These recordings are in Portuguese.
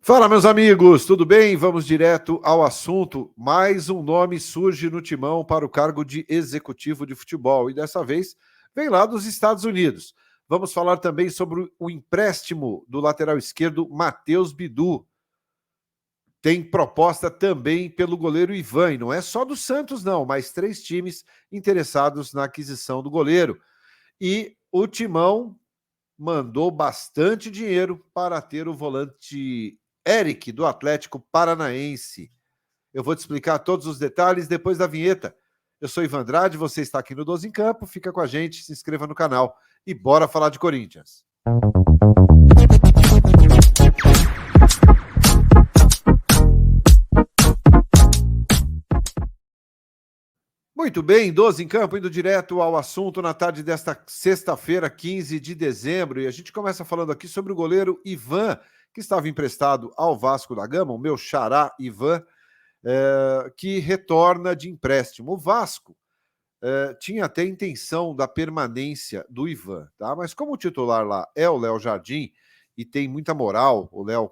Fala, meus amigos, tudo bem? Vamos direto ao assunto. Mais um nome surge no timão para o cargo de executivo de futebol e dessa vez vem lá dos Estados Unidos. Vamos falar também sobre o empréstimo do lateral esquerdo Matheus Bidu. Tem proposta também pelo goleiro Ivan, e não é só do Santos não, mas 3 times interessados na aquisição do goleiro. E o Timão mandou bastante dinheiro para ter o volante Eric, do Atlético Paranaense. Eu vou te explicar todos os detalhes depois da vinheta. Eu sou Ivan Andrade, você está aqui no 12 em Campo, fica com a gente, se inscreva no canal e bora falar de Corinthians. Muito bem, 12 em Campo, indo direto ao assunto na tarde desta sexta-feira, 15 de dezembro. E a gente começa falando aqui sobre o goleiro Ivan, que estava emprestado ao Vasco da Gama, o meu xará Ivan, que retorna de empréstimo. O Vasco tinha até intenção da permanência do Ivan, tá? Mas como o titular lá é o Léo Jardim e tem muita moral, o Léo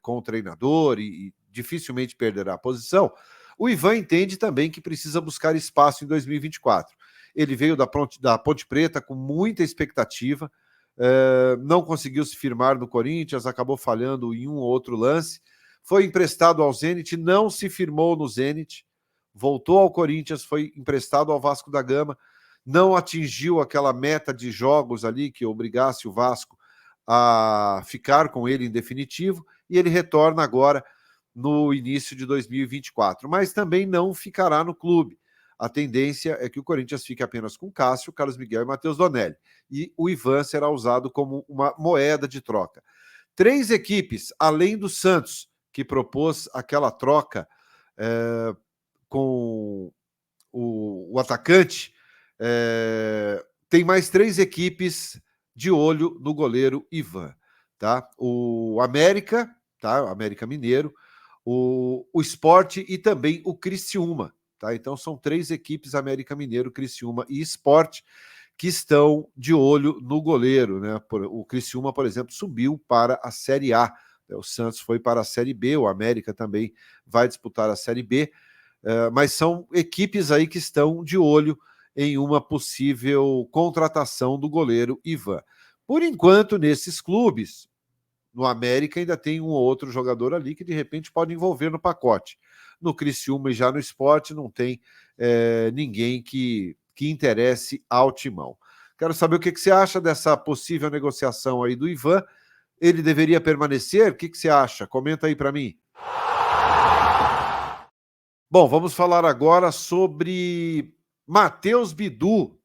com o treinador e dificilmente perderá a posição, o Ivan entende também que precisa buscar espaço em 2024. Ele veio da Ponte Preta com muita expectativa, não conseguiu se firmar no Corinthians, acabou falhando em um ou outro lance, foi emprestado ao Zenit, não se firmou no Zenit, voltou ao Corinthians, foi emprestado ao Vasco da Gama, não atingiu aquela meta de jogos ali que obrigasse o Vasco a ficar com ele em definitivo, e ele retorna agora no início de 2024, mas também não ficará no clube. A tendência é que o Corinthians fique apenas com Cássio, Carlos Miguel e Matheus Donelli, e o Ivan será usado como uma moeda de troca. 3 equipes, além do Santos, que propôs aquela troca com o atacante, tem mais 3 equipes de olho no goleiro Ivan, tá? O América, tá? O América Mineiro, o Sport e também o Criciúma, tá? Então são 3 equipes, América Mineiro, Criciúma e Sport, que estão de olho no goleiro, né? O Criciúma, por exemplo, subiu para a Série A, o Santos foi para a Série B, o América também vai disputar a Série B, mas são equipes aí que estão de olho em uma possível contratação do goleiro Ivan. Por enquanto, nesses clubes, no América ainda tem um ou outro jogador ali que de repente pode envolver no pacote. No Criciúma e já no Sport não tem ninguém que interesse ao Timão. Quero saber o que você acha dessa possível negociação aí do Ivan. Ele deveria permanecer? O que você acha? Comenta aí para mim. Bom, vamos falar agora sobre Matheus Bidu.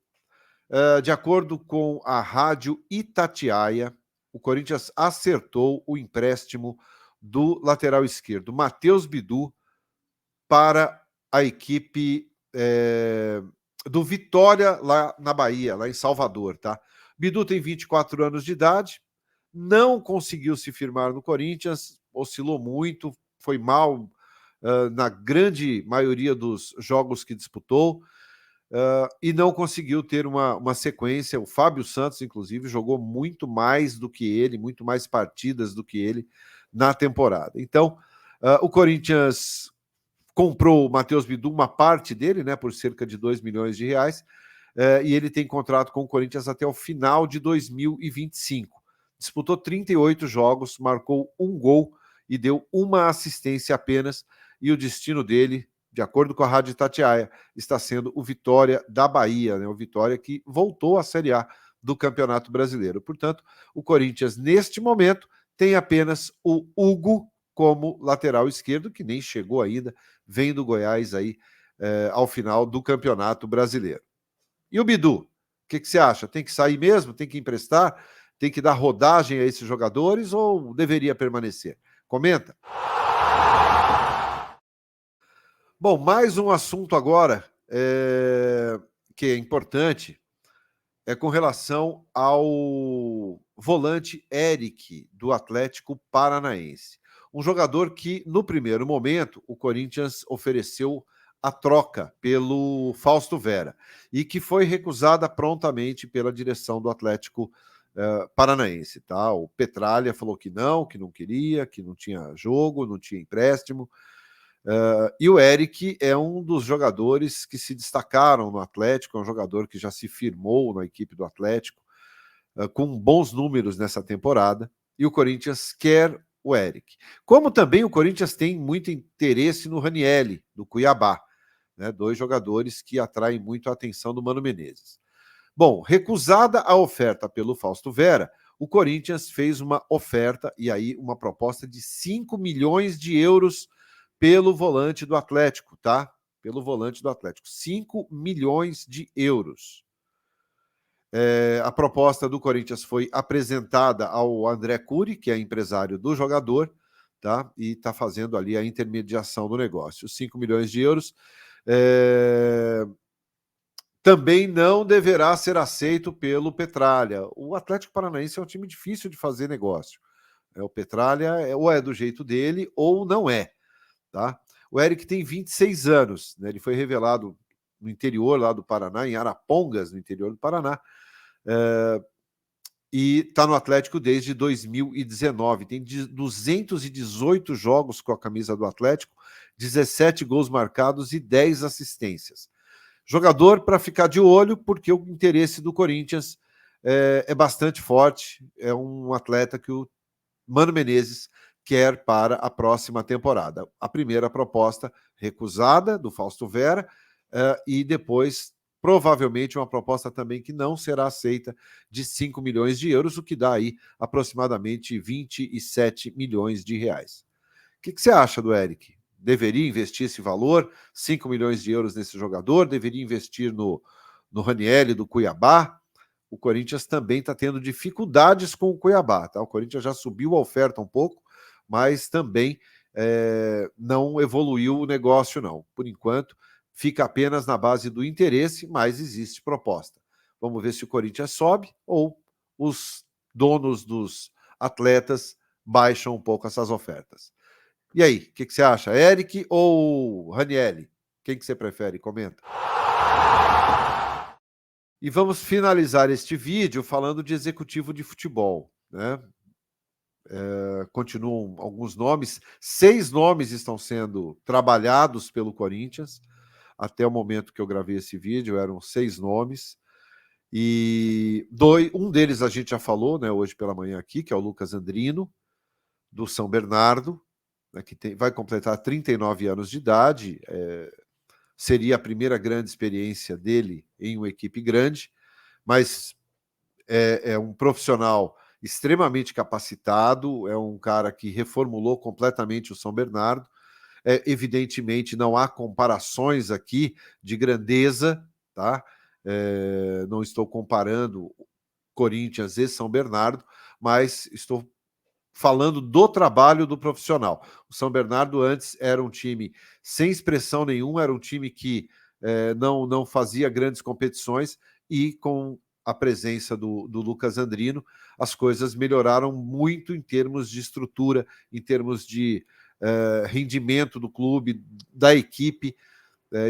De acordo com a rádio Itatiaia, o Corinthians acertou o empréstimo do lateral esquerdo, Matheus Bidu, para a equipe do Vitória, lá na Bahia, lá em Salvador, tá? Bidu tem 24 anos de idade, não conseguiu se firmar no Corinthians, oscilou muito, foi mal na grande maioria dos jogos que disputou, e não conseguiu ter uma sequência. O Fábio Santos, inclusive, jogou muito mais do que ele, muito mais partidas do que ele na temporada. Então, o Corinthians comprou o Matheus Bidu, uma parte dele, né, por cerca de 2 milhões de reais, e ele tem contrato com o Corinthians até o final de 2025. Disputou 38 jogos, marcou 1 gol e deu 1 assistência apenas, e o destino dele, de acordo com a Rádio Itatiaia, está sendo o Vitória da Bahia, né? O Vitória que voltou à Série A do Campeonato Brasileiro. Portanto, o Corinthians, neste momento, tem apenas o Hugo como lateral esquerdo, que nem chegou ainda, vem do Goiás aí ao final do Campeonato Brasileiro. E o Bidu? O que você acha? Tem que sair mesmo? Tem que emprestar? Tem que dar rodagem a esses jogadores ou deveria permanecer? Comenta. Bom, mais um assunto agora que é importante, é com relação ao volante Eric, do Atlético Paranaense. Um jogador que, no primeiro momento, o Corinthians ofereceu a troca pelo Fausto Vera e que foi recusada prontamente pela direção do Atlético Paranaense, tá? O Petralha falou que não queria, que não tinha jogo, não tinha empréstimo. E o Eric é um dos jogadores que se destacaram no Atlético, é um jogador que já se firmou na equipe do Atlético, com bons números nessa temporada, e o Corinthians quer o Eric. Como também o Corinthians tem muito interesse no Ranielli, do Cuiabá, né? 2 jogadores que atraem muito a atenção do Mano Menezes. Bom, recusada a oferta pelo Fausto Vera, o Corinthians fez uma oferta, e aí uma proposta de 5 milhões de euros pelo volante do Atlético, tá? Pelo volante do Atlético. 5 milhões de euros. A proposta do Corinthians foi apresentada ao André Curi, que é empresário do jogador, tá? E está fazendo ali a intermediação do negócio. 5 milhões de euros. Também não deverá ser aceito pelo Petralha. O Atlético Paranaense é um time difícil de fazer negócio. O Petralha ou é do jeito dele ou não é, tá? O Eric tem 26 anos, né? Ele foi revelado no interior lá do Paraná, em Arapongas, no interior do Paraná, e está no Atlético desde 2019. Tem 218 jogos com a camisa do Atlético, 17 gols marcados e 10 assistências. Jogador para ficar de olho, porque o interesse do Corinthians é bastante forte. É um atleta que o Mano Menezes quer para a próxima temporada. A primeira proposta recusada do Fausto Vera, e depois, provavelmente, uma proposta também que não será aceita, de 5 milhões de euros, o que dá aí aproximadamente 27 milhões de reais. O que você acha do Eric? Deveria investir esse valor, 5 milhões de euros nesse jogador? Deveria investir no Ranielli do Cuiabá? O Corinthians também está tendo dificuldades com o Cuiabá, tá? O Corinthians já subiu a oferta um pouco, mas também não evoluiu o negócio, não. Por enquanto, fica apenas na base do interesse, mas existe proposta. Vamos ver se o Corinthians sobe ou os donos dos atletas baixam um pouco essas ofertas. E aí, o que você acha? Eric ou Ranielli? Quem que você prefere? Comenta. E vamos finalizar este vídeo falando de executivo de futebol, né? Continuam alguns nomes, 6 nomes estão sendo trabalhados pelo Corinthians. Até o momento que eu gravei esse vídeo, eram 6 nomes. E um deles a gente já falou, né, hoje pela manhã aqui, que é o Lucas Andrino, do São Bernardo, né, que vai completar 39 anos de idade. Seria a primeira grande experiência dele em uma equipe grande, mas é um profissional extremamente capacitado, é um cara que reformulou completamente o São Bernardo. Evidentemente, não há comparações aqui de grandeza, tá? Não estou comparando Corinthians e São Bernardo, mas estou falando do trabalho do profissional. O São Bernardo antes era um time sem expressão nenhuma, era um time que não fazia grandes competições, e com a presença do Lucas Andrino, as coisas melhoraram muito em termos de estrutura, em termos de rendimento do clube, da equipe.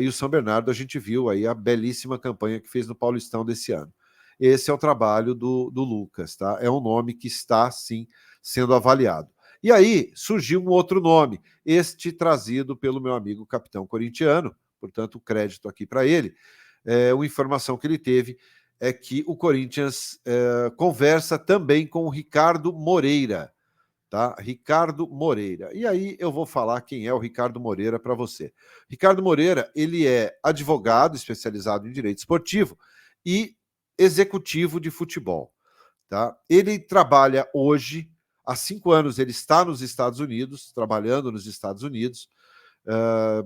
E o São Bernardo, a gente viu aí a belíssima campanha que fez no Paulistão desse ano. Esse é o trabalho do Lucas, tá? É um nome que está, sim, sendo avaliado. E aí surgiu um outro nome, este trazido pelo meu amigo capitão corintiano, portanto, crédito aqui para ele. Uma informação que ele teve é que o Corinthians conversa também com o Ricardo Moreira, tá? Ricardo Moreira. E aí eu vou falar quem é o Ricardo Moreira para você. Ricardo Moreira, ele é advogado especializado em direito esportivo e executivo de futebol, tá? Ele trabalha hoje, há 5 anos ele está nos Estados Unidos, trabalhando nos Estados Unidos,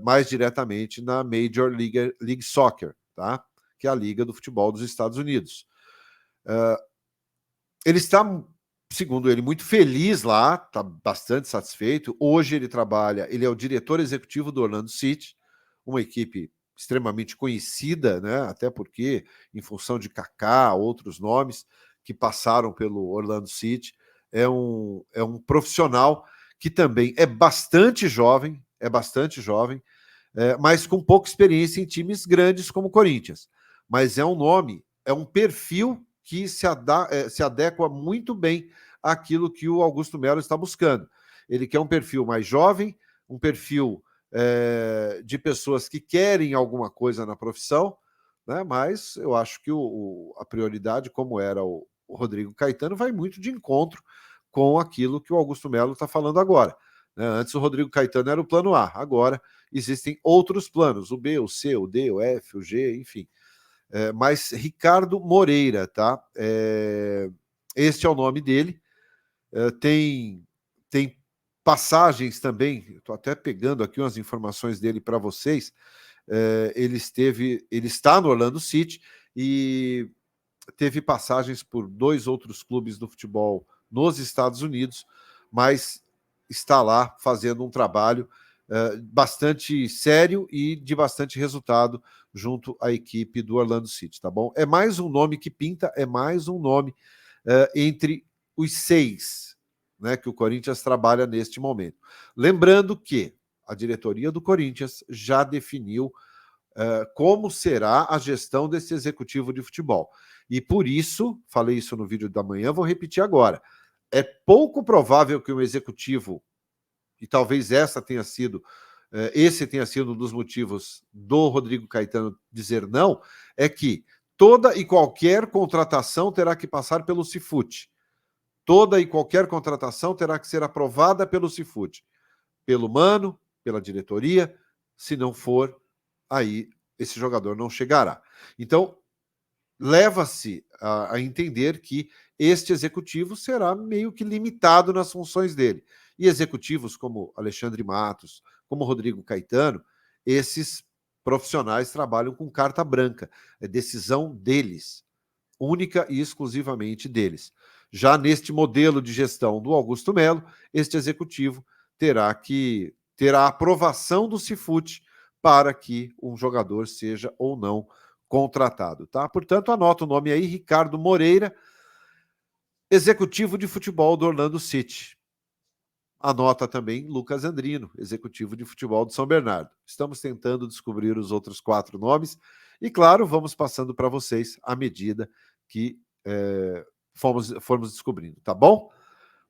mais diretamente na Major League Soccer, tá? Que é a liga do futebol dos Estados Unidos. Ele está, segundo ele, muito feliz lá, está bastante satisfeito. Hoje ele é o diretor executivo do Orlando City, uma equipe extremamente conhecida, né? Até porque, em função de Kaká, outros nomes que passaram pelo Orlando City, é um profissional que também é bastante jovem, mas com pouca experiência em times grandes como o Corinthians. Mas é um nome, é um perfil que se adequa muito bem àquilo que o Augusto Melo está buscando. Ele quer um perfil mais jovem, um perfil de pessoas que querem alguma coisa na profissão, né? Mas eu acho que a prioridade, como era o Rodrigo Caetano, vai muito de encontro com aquilo que o Augusto Melo está falando agora. Né? Antes o Rodrigo Caetano era o plano A, agora existem outros planos, o B, o C, o D, o F, o G, enfim. Mas Ricardo Moreira, tá? Este é o nome dele. Tem passagens também, estou até pegando aqui umas informações dele para vocês. Ele está no Orlando City e teve passagens por 2 outros clubes do futebol nos Estados Unidos, mas está lá fazendo um trabalho bastante sério e de bastante resultado junto à equipe do Orlando City, tá bom? É mais um nome que pinta, é mais um nome entre os 6, né, que o Corinthians trabalha neste momento. Lembrando que a diretoria do Corinthians já definiu como será a gestão desse executivo de futebol. E por isso, falei isso no vídeo da manhã, vou repetir agora. É pouco provável que um executivo, e talvez esse tenha sido um dos motivos do Rodrigo Caetano dizer não, é que toda e qualquer contratação terá que passar pelo Cifute. Toda e qualquer contratação terá que ser aprovada pelo Cifute, pelo Mano, pela diretoria. Se não for, aí esse jogador não chegará. Então, leva-se a entender que este executivo será meio que limitado nas funções dele. E executivos como Alexandre Matos, como Rodrigo Caetano, esses profissionais trabalham com carta branca. É decisão deles, única e exclusivamente deles. Já neste modelo de gestão do Augusto Melo, este executivo terá que ter a aprovação do Cifute para que um jogador seja ou não contratado, tá? Portanto, anota o nome aí, Ricardo Moreira, executivo de futebol do Orlando City. Anota também Lucas Andrino, executivo de futebol do São Bernardo. Estamos tentando descobrir os outros 4 nomes e, claro, vamos passando para vocês à medida que formos descobrindo, tá bom?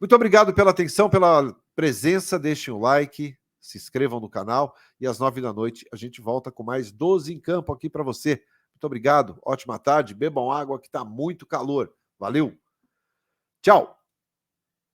Muito obrigado pela atenção, pela presença, deixem um like, se inscrevam no canal e às 9h a gente volta com mais 12 em campo aqui para você. Muito obrigado, ótima tarde, bebam água que está muito calor. Valeu, tchau!